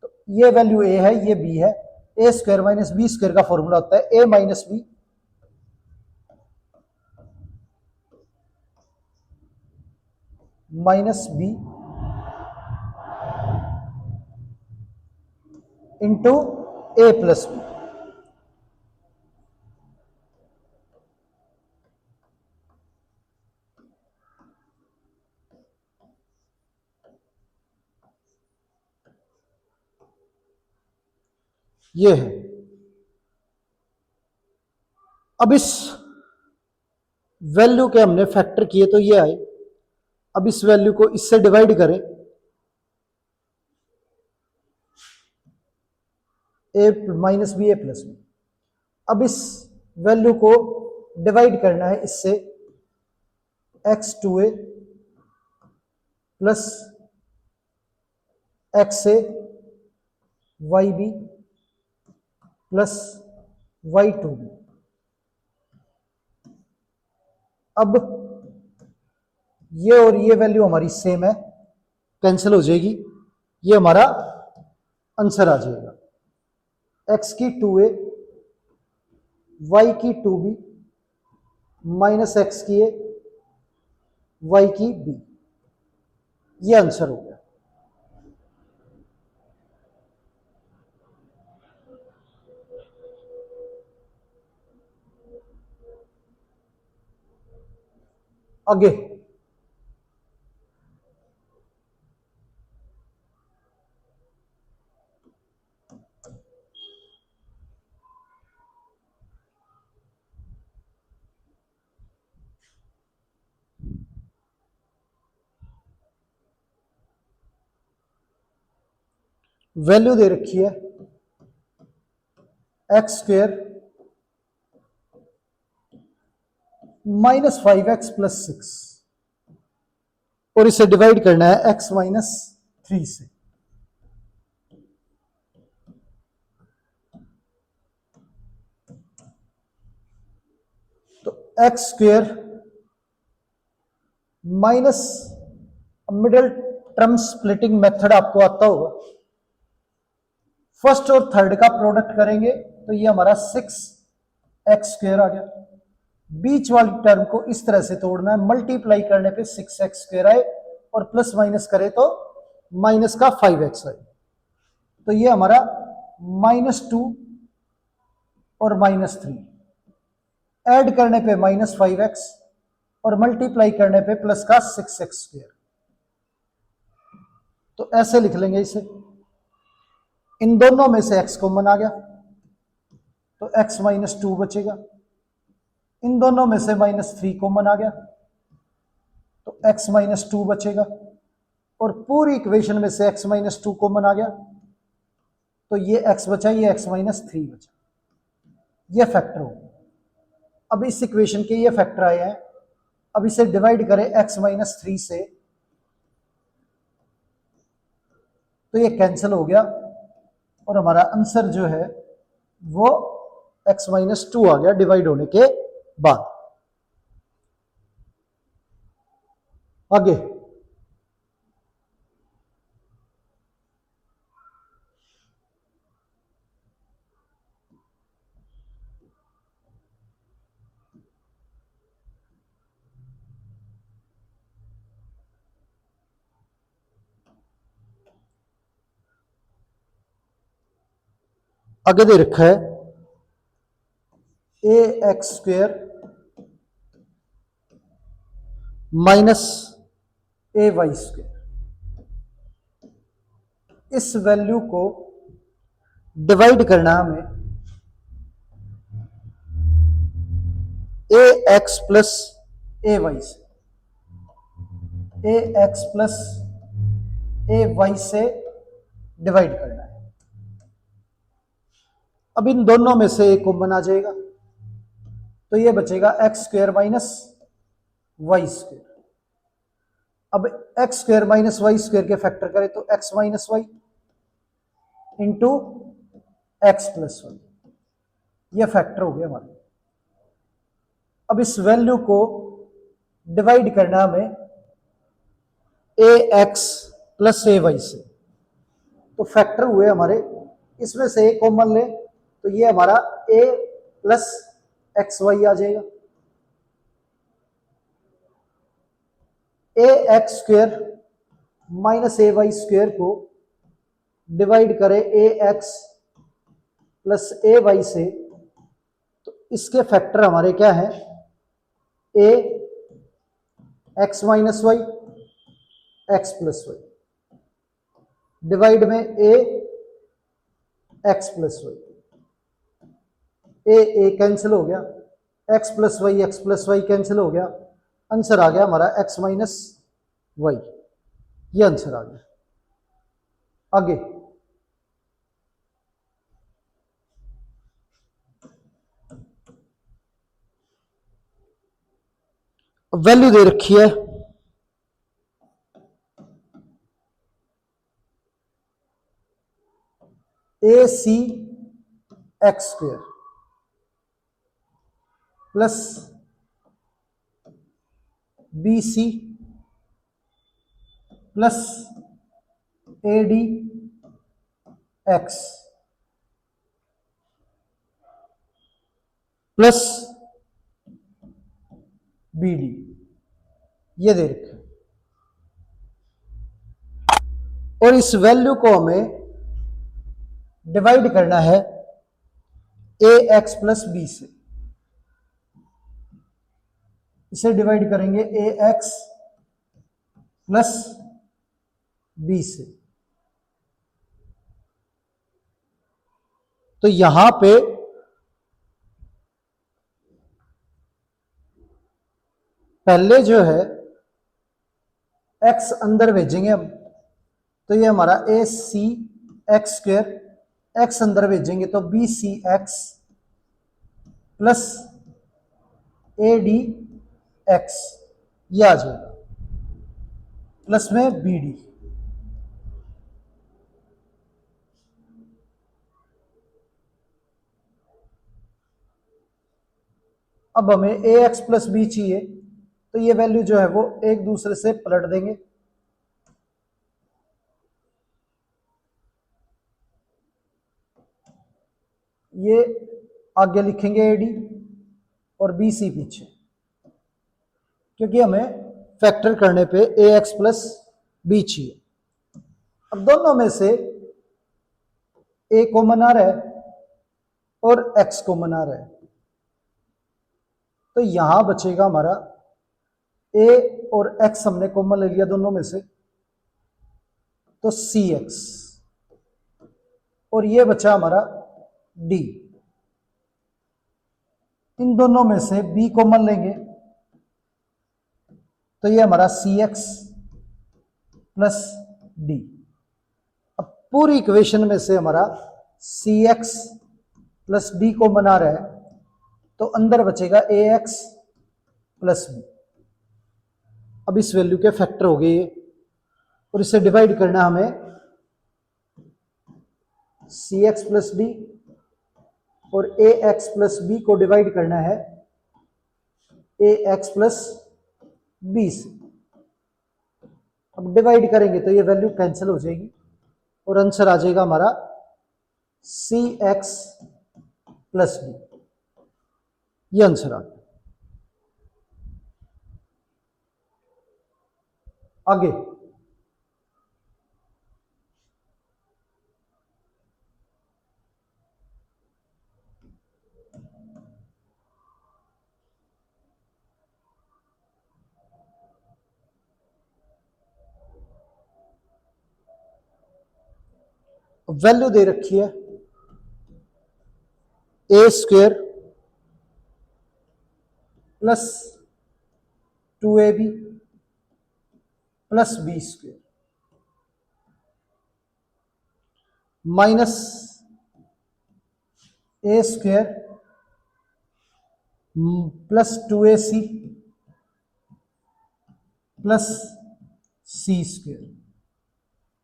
तो ये वैल्यू ए है ये बी है, a square minus b square का फॉर्मूला होता है a minus b minus b into a plus b. ये है। अब इस वैल्यू के हमने फैक्टर किए तो ये आए। अब इस वैल्यू को इससे डिवाइड करें, a minus b a plus b. अब इस वैल्यू को डिवाइड करना है इससे, x two a plus x a y b plus y two b. अब ये और ये वैल्यू हमारी सेम है, कैंसिल हो जाएगी, ये हमारा आंसर आ जाएगा। एक्स की टू ए वाई की टू बी माइनस एक्स की ए वाई की बी, ये आंसर हो गया। आगे वैल्यू दे रखी है x square minus 5x plus 6 और इसे डिवाइड करना है x माइनस 3 से। तो x square minus, middle term splitting method आपको आता होगा, फर्स्ट और थर्ड का प्रोडक्ट करेंगे तो ये हमारा 6x² आ गया। बीच वाली टर्म को इस तरह से तोड़ना है, मल्टीप्लाई करने पे 6x² आए और प्लस माइनस करे तो माइनस का 5x आए। तो ये हमारा -2 और -3, ऐड करने पे -5x और मल्टीप्लाई करने पे प्लस का 6x²। तो ऐसे लिख लेंगे इसे, इन दोनों में से x कॉमन आ गया तो x -2 बचेगा, इन दोनों में से -3 कॉमन आ गया तो x -2 बचेगा, और पूरी इक्वेशन में से x -2 कॉमन आ गया तो ये x बचा, ये x -3 बचा, ये फैक्टर हो गया। अब इस इक्वेशन के ये फैक्टर आए हैं, अब इसे डिवाइड करें x -3 से तो ये कैंसिल हो गया और हमारा आंसर जो है वो x -2 आ गया डिवाइड होने के बाद। आगे आगे दे रखा है ax² माइनस ay²। इस वैल्यू को डिवाइड करना हमें ax प्लस ay से, ax प्लस ay से डिवाइड करना है। अब इन दोनों में से एक कॉमन आ जाएगा तो ये बचेगा x² माइनस y²। अब x² माइनस y² के फैक्टर करें तो x minus Y into x plus y, ये फैक्टर हो गया हमारे। अब इस वैल्यू को डिवाइड करना हमें ax प्लस ay से, तो फैक्टर हुए हमारे, इसमें से एक कॉमन ले तो ये हमारा a प्लस एक्स वाई आ जाएगा। ax² माइनस ay² को डिवाइड करें ax प्लस ay से तो इसके फैक्टर हमारे क्या है, a x minus Y x plus y divide में a x plus y, a cancel हो गया एक्स प्लस वाई कैंसिल हो गया, आंसर आ गया हमारा एक्स माइनस वाई। ये आंसर आ गया। आगे वैल्यू दे रखी है a c x square plus b c plus a d x plus b d, ये दे रखे। और इस वैल्यू को हमें डिवाइड करना है ए एक्स प्लस बी से। इसे डिवाइड करेंगे ए एक्स प्लस बी से। तो यहां पे पहले जो है एक्स अंदर भेजेंगे हम, तो ये हमारा a c x square, x अंदर भेजेंगे तो b c x plus a d x, ये आ जाएगा, प्लस में बी डी। अब हमें ए एक्स प्लस बी चाहिए, तो ये वैल्यू जो है वो एक दूसरे से पलट देंगे। ये आगे लिखेंगे ए डी और बी सी पीछे, क्योंकि हमें फैक्टर करने पे ए एक्स प्लस बी चाहिए। अब दोनों में से ए कॉमन आ रहा है और एक्स कॉमन आ रहा है, तो यहां बचेगा हमारा ए और एक्स हमने कॉमन ले लिया दोनों में से, तो सी एक्स, और ये बचा हमारा डी। इन दोनों में से बी कॉमन लेंगे तो ये हमारा सी एक्स प्लस डी। अब पूरी इक्वेशन में से हमारा c x plus D common आ रहा है, तो अंदर बचेगा ए एक्स प्लस बी। अब इस वैल्यू के फैक्टर हो गए और इसे डिवाइड करना हमें सी एक्स प्लस डी और ए एक्स प्लस बी को डिवाइड करना है ए एक्स प्लस बी से। अब डिवाइड करेंगे तो ये वैल्यू कैंसिल हो जाएगी और आंसर आ जाएगा हमारा सी एक्स प्लस डी, ये आंसर आ गया। आगे वैल्यू दे रखी है a square plus 2ab plus b square minus a square plus 2ac plus c square,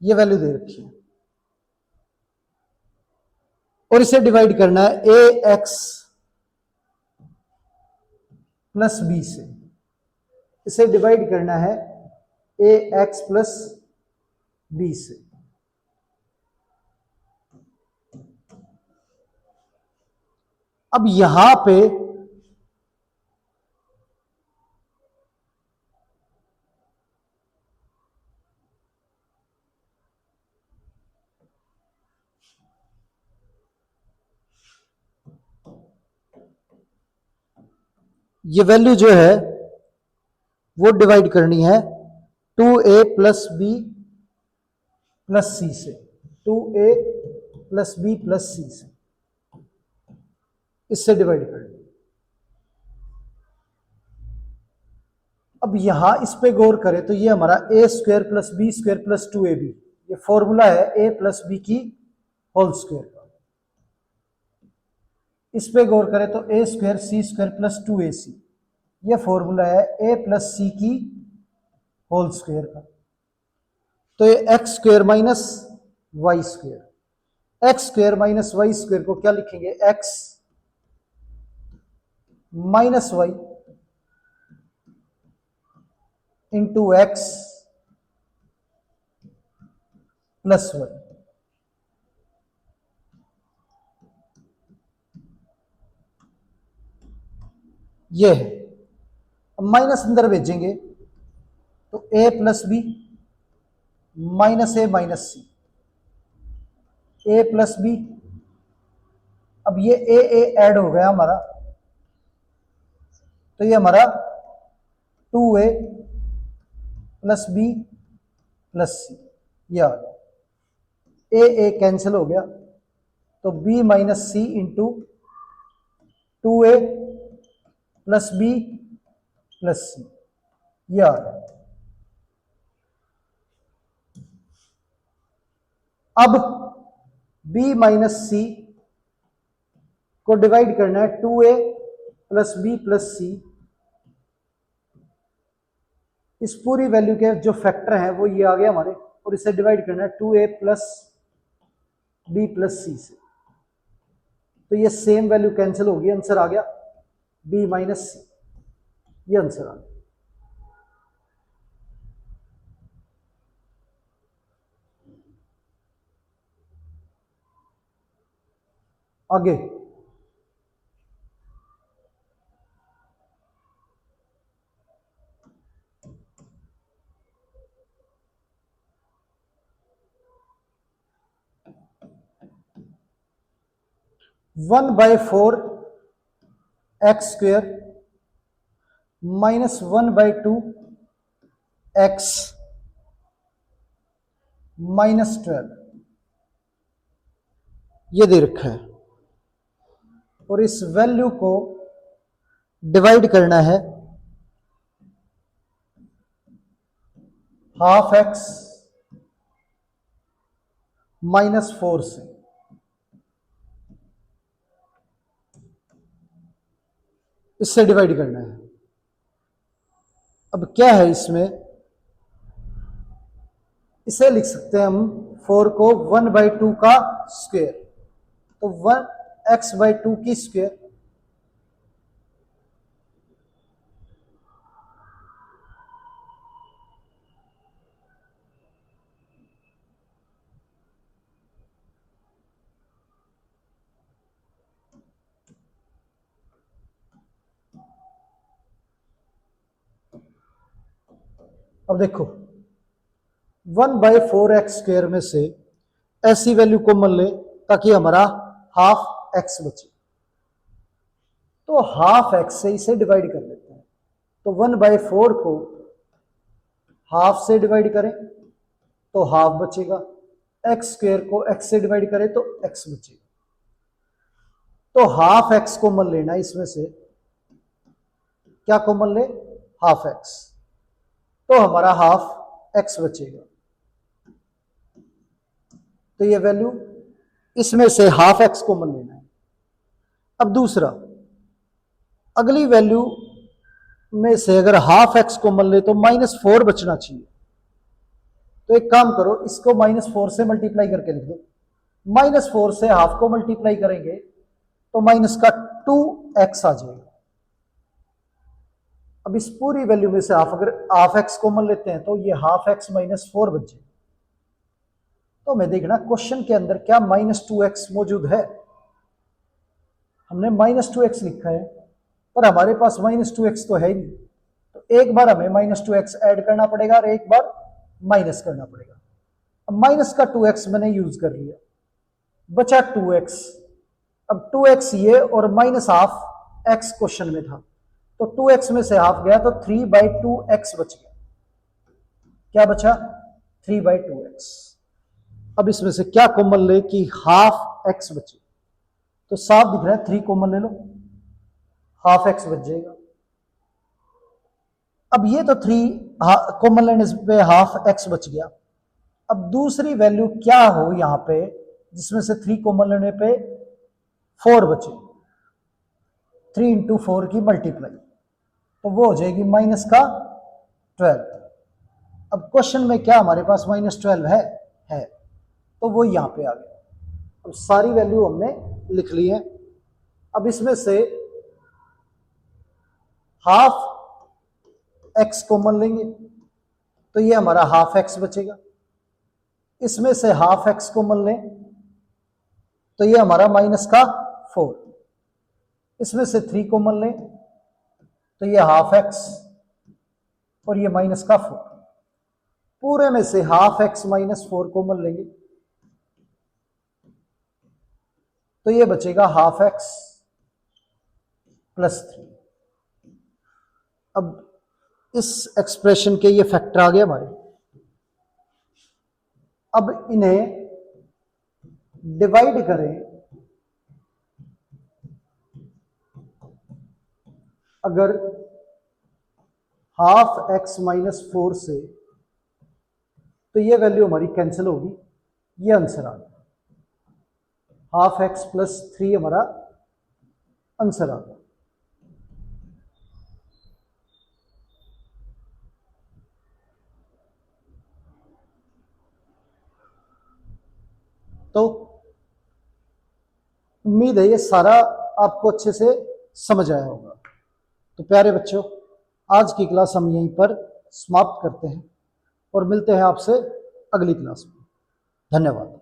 ये वैल्यू दे रखी है। और इसे डिवाइड करना है ए एक्स प्लस बी से। इसे डिवाइड करना है ए एक्स प्लस बी से। अब यहां पे ये वैल्यू जो है वो डिवाइड करनी है 2a प्लस बी प्लस सी से, 2a प्लस बी प्लस सी से, इससे डिवाइड करनी। अब यहां इस पे गौर करें तो ये हमारा a square plus B square plus 2ab, ये फॉर्मूला है ए प्लस बी की होल स्क्वायर का। इस पे गौर करें तो a square c square plus 2ac, ये फॉर्मूला है ए प्लस सी की होल स्क्वायर का। तो ये x square minus y square, x square minus y square को क्या लिखेंगे, x minus Y into x plus y. ये है, अब माइनस अंदर भेजेंगे तो a plus b minus a minus c, a plus b, अब ये ए ऐड हो गया हमारा, तो ये हमारा 2a plus b plus c, ये आ गया, ए कैंसिल हो गया, तो b minus c into 2a plus b plus c, ये आ गया। अब b माइनस सी को डिवाइड करना है 2a plus b plus C, इस पूरी वैल्यू के जो फैक्टर हैं वो ये आ गया हमारे, और इसे डिवाइड करना है 2a प्लस बी प्लस सी से, तो ये सेम वैल्यू कैंसिल होगी, आंसर आ गया b माइनस सी, ये आंसर आ गया। आगे 1/4 x square minus 1/2 x minus 12, ये दे रखा है, और इस वैल्यू को डिवाइड करना है हाफ एक्स माइनस 4 से, इससे डिवाइड करना है। अब क्या है इसमें, इसे लिख सकते हैं हम 4 को 1/2 का स्क्वायर, तो 1x/2 की स्क्वायर, अब देखो 1/4 एक्स स्क्वायर में से ऐसी वैल्यू कॉमन ले ताकि हमारा हाफ एक्स बचे, तो हाफ एक्स से इसे डिवाइड कर लेते हैं, तो 1/4 को हाफ से डिवाइड करें तो हाफ बचेगा, एक्स स्क्वायर को एक्स से डिवाइड करें तो एक्स बचेगा, तो हाफ एक्स कॉमन लेना है इसमें से, क्या कॉमन ले, हाफ एक्स, तो हमारा हाफ एक्स बचेगा, तो ये वैल्यू इसमें से हाफ एक्स कॉमन लेना है। अब दूसरा, अगली वैल्यू में से अगर हाफ एक्स कॉमन ले तो -4 बचना चाहिए, तो एक काम करो, इसको -4 से मल्टीप्लाई करके लिख दो, -4 से हाफ को मल्टीप्लाई करेंगे तो माइनस का 2x आ जाएगा। अब इस पूरी वैल्यू में से अगर हाफ एक्स कॉमन लेते हैं तो ये हाफ एक्स -4 बच जाएगा, तो हमें देखना क्वेश्चन के अंदर क्या -2x मौजूद है, हमने -2x लिखा है पर हमारे पास -2x तो है ही नहीं, तो एक बार हमें -2x ऐड करना पड़ेगा और एक बार माइनस करना पड़ेगा। अब माइनस का 2x मैंने यूज कर लिया, बचा 2x, अब 2x ये और -12x क्वेश्चन में था, तो 2x में से हाफ गया तो 3/2x बच गया, क्या बचा, 3/2x। अब इसमें से क्या कॉमन ले कि हाफ एक्स बचे, तो साफ दिख रहा है 3 कॉमन ले लो, हाफ एक्स बच जाएगा। अब ये तो 3 कॉमन लेने पे हाफ एक्स बच गया। अब दूसरी वैल्यू क्या हो यहां पे जिसमें से 3 कॉमन लेने पे 4 बचे, 3 इंटू 4 की मल्टीप्लाई, तो वो हो जाएगी माइनस का 12। अब क्वेश्चन में क्या हमारे पास -12 है, तो वो यहां पे आ गया। अब सारी वैल्यू हमने लिख ली है। अब इसमें से हाफ एक्स कॉमन लेंगे तो ये हमारा हाफ एक्स बचेगा। इसमें से हाफ एक्स कॉमन लें तो ये हमारा माइनस का 4। इसमें से 3 कॉमन लें तो ये हाफ एक्स और ये माइनस का 4। पूरे में से हाफ एक्स माइनस 4 कॉमन लेंगे तो ये बचेगा हाफ एक्स प्लस 3। अब इस एक्सप्रेशन के ये फैक्टर आ गए हमारे। अब इन्हें डिवाइड करें, अगर हाफ एक्स माइनस 4 से, तो ये वैल्यू हमारी कैंसिल होगी, ये आंसर आ गया। हाफ एक्स प्लस 3 हमारा आंसर आ गया। तो उम्मीद है ये सारा आपको अच्छे से समझ आया होगा। तो प्यारे बच्चों, आज की क्लास हम यहीं पर समाप्त करते हैं और मिलते हैं आपसे अगली क्लास में। धन्यवाद।